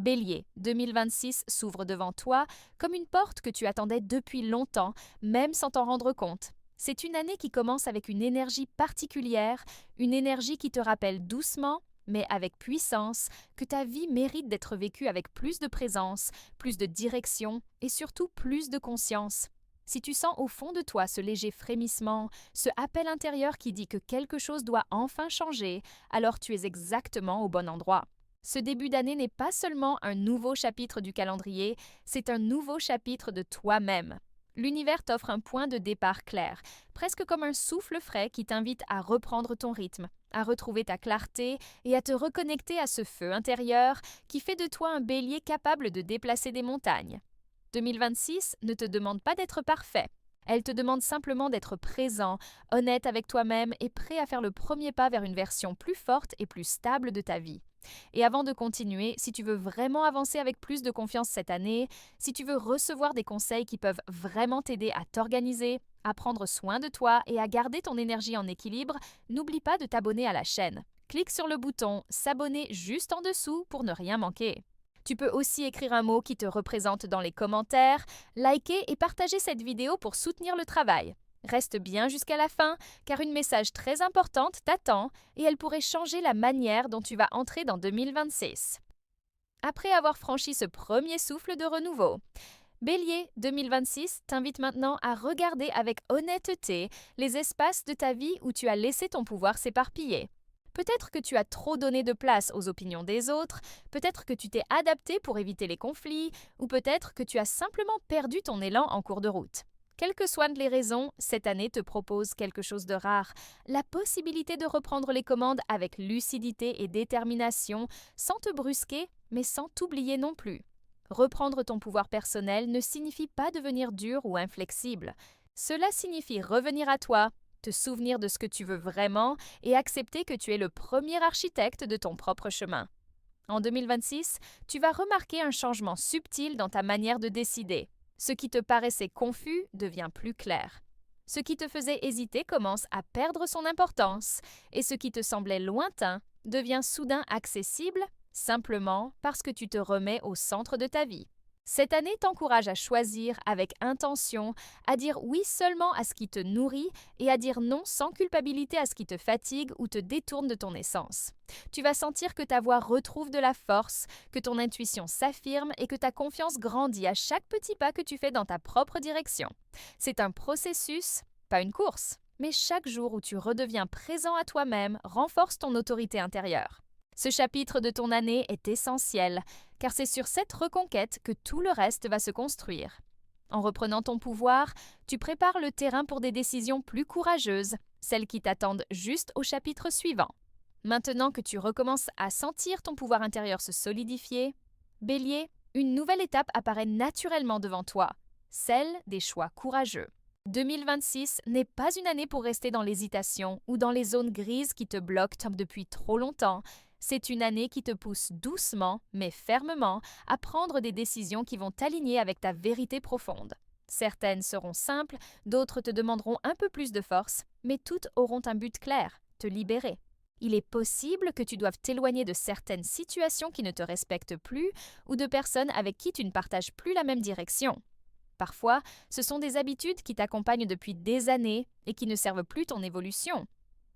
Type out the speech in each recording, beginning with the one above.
Bélier, 2026 s'ouvre devant toi comme une porte que tu attendais depuis longtemps, même sans t'en rendre compte. C'est une année qui commence avec une énergie particulière, une énergie qui te rappelle doucement, mais avec puissance, que ta vie mérite d'être vécue avec plus de présence, plus de direction et surtout plus de conscience. Si tu sens au fond de toi ce léger frémissement, ce appel intérieur qui dit que quelque chose doit enfin changer, alors tu es exactement au bon endroit. Ce début d'année n'est pas seulement un nouveau chapitre du calendrier, c'est un nouveau chapitre de toi-même. L'univers t'offre un point de départ clair, presque comme un souffle frais qui t'invite à reprendre ton rythme, à retrouver ta clarté et à te reconnecter à ce feu intérieur qui fait de toi un bélier capable de déplacer des montagnes. 2026 ne te demande pas d'être parfait. Elle te demande simplement d'être présent, honnête avec toi-même et prêt à faire le premier pas vers une version plus forte et plus stable de ta vie. Et avant de continuer, si tu veux vraiment avancer avec plus de confiance cette année, si tu veux recevoir des conseils qui peuvent vraiment t'aider à t'organiser, à prendre soin de toi et à garder ton énergie en équilibre, n'oublie pas de t'abonner à la chaîne. Clique sur le bouton S'abonner juste en dessous pour ne rien manquer. Tu peux aussi écrire un mot qui te représente dans les commentaires, liker et partager cette vidéo pour soutenir le travail. Reste bien jusqu'à la fin, car une message très importante t'attend et elle pourrait changer la manière dont tu vas entrer dans 2026. Après avoir franchi ce premier souffle de renouveau, Bélier 2026 t'invite maintenant à regarder avec honnêteté les espaces de ta vie où tu as laissé ton pouvoir s'éparpiller. Peut-être que tu as trop donné de place aux opinions des autres, peut-être que tu t'es adapté pour éviter les conflits, ou peut-être que tu as simplement perdu ton élan en cours de route. Quelles que soient les raisons, cette année te propose quelque chose de rare, la possibilité de reprendre les commandes avec lucidité et détermination, sans te brusquer, mais sans t'oublier non plus. Reprendre ton pouvoir personnel ne signifie pas devenir dur ou inflexible. Cela signifie revenir à toi, te souvenir de ce que tu veux vraiment et accepter que tu es le premier architecte de ton propre chemin. En 2026, tu vas remarquer un changement subtil dans ta manière de décider. Ce qui te paraissait confus devient plus clair. Ce qui te faisait hésiter commence à perdre son importance et ce qui te semblait lointain devient soudain accessible simplement parce que tu te remets au centre de ta vie. Cette année t'encourage à choisir avec intention, à dire oui seulement à ce qui te nourrit et à dire non sans culpabilité à ce qui te fatigue ou te détourne de ton essence. Tu vas sentir que ta voix retrouve de la force, que ton intuition s'affirme et que ta confiance grandit à chaque petit pas que tu fais dans ta propre direction. C'est un processus, pas une course, mais chaque jour où tu redeviens présent à toi-même renforce ton autorité intérieure. Ce chapitre de ton année est essentiel, car c'est sur cette reconquête que tout le reste va se construire. En reprenant ton pouvoir, tu prépares le terrain pour des décisions plus courageuses, celles qui t'attendent juste au chapitre suivant. Maintenant que tu recommences à sentir ton pouvoir intérieur se solidifier, Bélier, une nouvelle étape apparaît naturellement devant toi, celle des choix courageux. 2026 n'est pas une année pour rester dans l'hésitation ou dans les zones grises qui te bloquent depuis trop longtemps. C'est une année qui te pousse doucement, mais fermement, à prendre des décisions qui vont t'aligner avec ta vérité profonde. Certaines seront simples, d'autres te demanderont un peu plus de force, mais toutes auront un but clair, te libérer. Il est possible que tu doives t'éloigner de certaines situations qui ne te respectent plus ou de personnes avec qui tu ne partages plus la même direction. Parfois, ce sont des habitudes qui t'accompagnent depuis des années et qui ne servent plus ton évolution.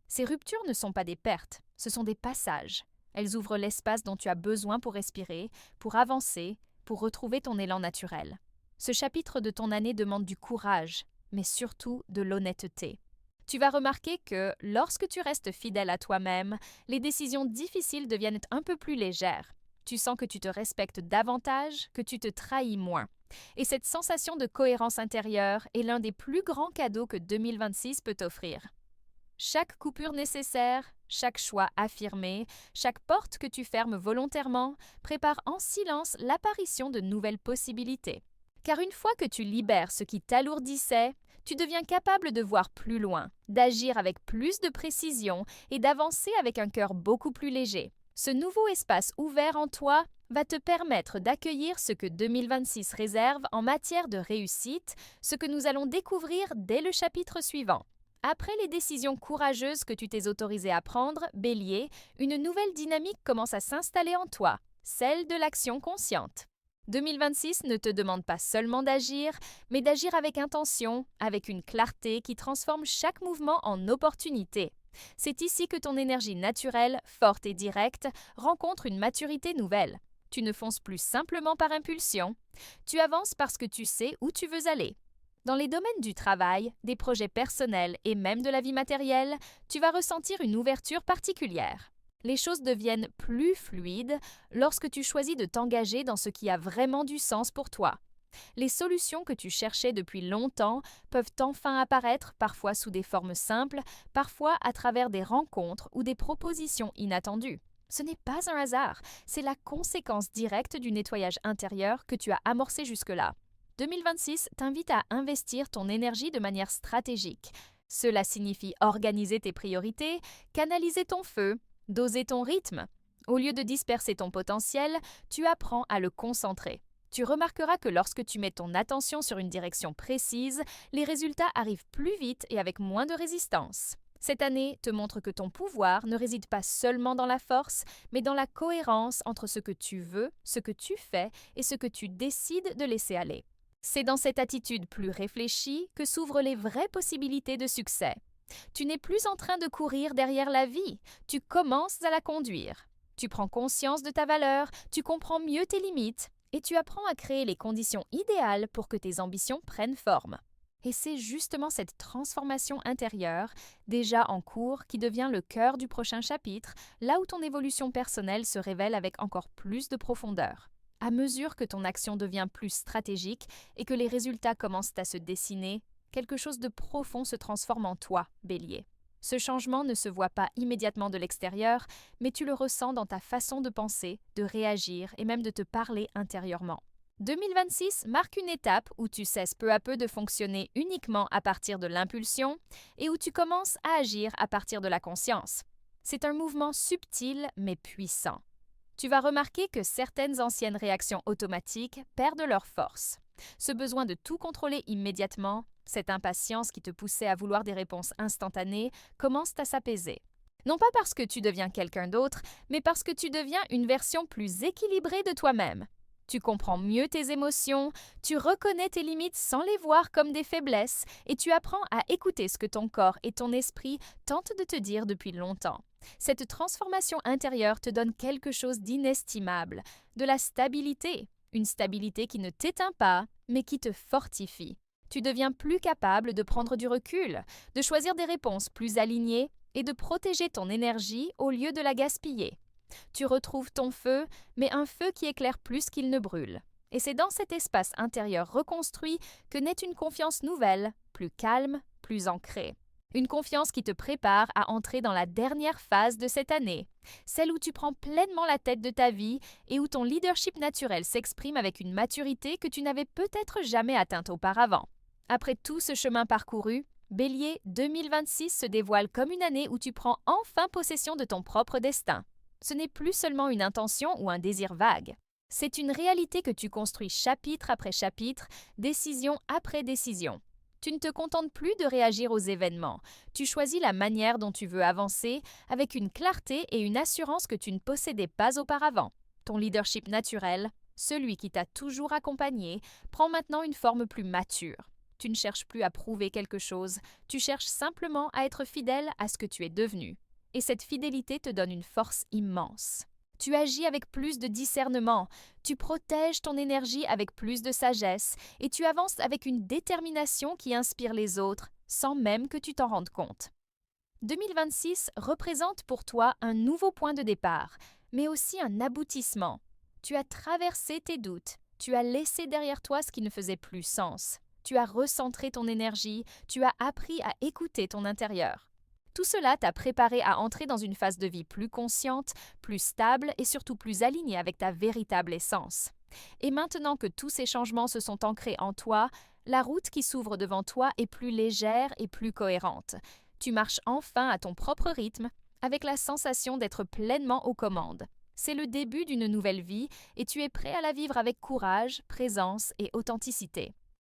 Ces ruptures ne sont pas des pertes, ce sont des passages. Elles ouvrent l'espace dont tu as besoin pour respirer, pour avancer, pour retrouver ton élan naturel. Ce chapitre de ton année demande du courage, mais surtout de l'honnêteté. Tu vas remarquer que, lorsque tu restes fidèle à toi-même, les décisions difficiles deviennent un peu plus légères. Tu sens que tu te respectes davantage, que tu te trahis moins. Et cette sensation de cohérence intérieure est l'un des plus grands cadeaux que 2026 peut t'offrir. Chaque coupure nécessaire, chaque choix affirmé, chaque porte que tu fermes volontairement prépare en silence l'apparition de nouvelles possibilités. Car une fois que tu libères ce qui t'alourdissait, tu deviens capable de voir plus loin, d'agir avec plus de précision et d'avancer avec un cœur beaucoup plus léger. Ce nouveau espace ouvert en toi va te permettre d'accueillir ce que 2026 réserve en matière de réussite, ce que nous allons découvrir dès le chapitre suivant. Après les décisions courageuses que tu t'es autorisé à prendre, Bélier, une nouvelle dynamique commence à s'installer en toi, celle de l'action consciente. 2026 ne te demande pas seulement d'agir, mais d'agir avec intention, avec une clarté qui transforme chaque mouvement en opportunité. C'est ici que ton énergie naturelle, forte et directe, rencontre une maturité nouvelle. Tu ne fonces plus simplement par impulsion, tu avances parce que tu sais où tu veux aller. Dans les domaines du travail, des projets personnels et même de la vie matérielle, tu vas ressentir une ouverture particulière. Les choses deviennent plus fluides lorsque tu choisis de t'engager dans ce qui a vraiment du sens pour toi. Les solutions que tu cherchais depuis longtemps peuvent enfin apparaître, parfois sous des formes simples, parfois à travers des rencontres ou des propositions inattendues. Ce n'est pas un hasard, c'est la conséquence directe du nettoyage intérieur que tu as amorcé jusque-là. 2026 t'invite à investir ton énergie de manière stratégique. Cela signifie organiser tes priorités, canaliser ton feu, doser ton rythme. Au lieu de disperser ton potentiel, tu apprends à le concentrer. Tu remarqueras que lorsque tu mets ton attention sur une direction précise, les résultats arrivent plus vite et avec moins de résistance. Cette année te montre que ton pouvoir ne réside pas seulement dans la force, mais dans la cohérence entre ce que tu veux, ce que tu fais et ce que tu décides de laisser aller. C'est dans cette attitude plus réfléchie que s'ouvrent les vraies possibilités de succès. Tu n'es plus en train de courir derrière la vie, tu commences à la conduire. Tu prends conscience de ta valeur, tu comprends mieux tes limites et tu apprends à créer les conditions idéales pour que tes ambitions prennent forme. Et c'est justement cette transformation intérieure, déjà en cours, qui devient le cœur du prochain chapitre, là où ton évolution personnelle se révèle avec encore plus de profondeur. À mesure que ton action devient plus stratégique et que les résultats commencent à se dessiner, quelque chose de profond se transforme en toi, Bélier. Ce changement ne se voit pas immédiatement de l'extérieur, mais tu le ressens dans ta façon de penser, de réagir et même de te parler intérieurement. 2026 marque une étape où tu cesses peu à peu de fonctionner uniquement à partir de l'impulsion et où tu commences à agir à partir de la conscience. C'est un mouvement subtil mais puissant. Tu vas remarquer que certaines anciennes réactions automatiques perdent leur force. Ce besoin de tout contrôler immédiatement, cette impatience qui te poussait à vouloir des réponses instantanées, commence à s'apaiser. Non pas parce que tu deviens quelqu'un d'autre, mais parce que tu deviens une version plus équilibrée de toi-même. Tu comprends mieux tes émotions, tu reconnais tes limites sans les voir comme des faiblesses et tu apprends à écouter ce que ton corps et ton esprit tentent de te dire depuis longtemps. Cette transformation intérieure te donne quelque chose d'inestimable, de la stabilité, une stabilité qui ne t'éteint pas, mais qui te fortifie. Tu deviens plus capable de prendre du recul, de choisir des réponses plus alignées et de protéger ton énergie au lieu de la gaspiller. Tu retrouves ton feu, mais un feu qui éclaire plus qu'il ne brûle. Et c'est dans cet espace intérieur reconstruit que naît une confiance nouvelle, plus calme, plus ancrée. Une confiance qui te prépare à entrer dans la dernière phase de cette année, celle où tu prends pleinement la tête de ta vie et où ton leadership naturel s'exprime avec une maturité que tu n'avais peut-être jamais atteinte auparavant. Après tout ce chemin parcouru, Bélier, 2026 se dévoile comme une année où tu prends enfin possession de ton propre destin. Ce n'est plus seulement une intention ou un désir vague. C'est une réalité que tu construis chapitre après chapitre, décision après décision. Tu ne te contentes plus de réagir aux événements. Tu choisis la manière dont tu veux avancer avec une clarté et une assurance que tu ne possédais pas auparavant. Ton leadership naturel, celui qui t'a toujours accompagné, prend maintenant une forme plus mature. Tu ne cherches plus à prouver quelque chose, tu cherches simplement à être fidèle à ce que tu es devenu. Et cette fidélité te donne une force immense. Tu agis avec plus de discernement, tu protèges ton énergie avec plus de sagesse et tu avances avec une détermination qui inspire les autres sans même que tu t'en rendes compte. 2026 représente pour toi un nouveau point de départ, mais aussi un aboutissement. Tu as traversé tes doutes, tu as laissé derrière toi ce qui ne faisait plus sens. Tu as recentré ton énergie, tu as appris à écouter ton intérieur. Tout cela t'a préparé à entrer dans une phase de vie plus consciente, plus stable et surtout plus alignée avec ta véritable essence. Et maintenant que tous ces changements se sont ancrés en toi, la route qui s'ouvre devant toi est plus légère et plus cohérente. Tu marches enfin à ton propre rythme, avec la sensation d'être pleinement aux commandes. C'est le début d'une nouvelle vie et tu es prêt à la vivre avec courage, présence et authenticité.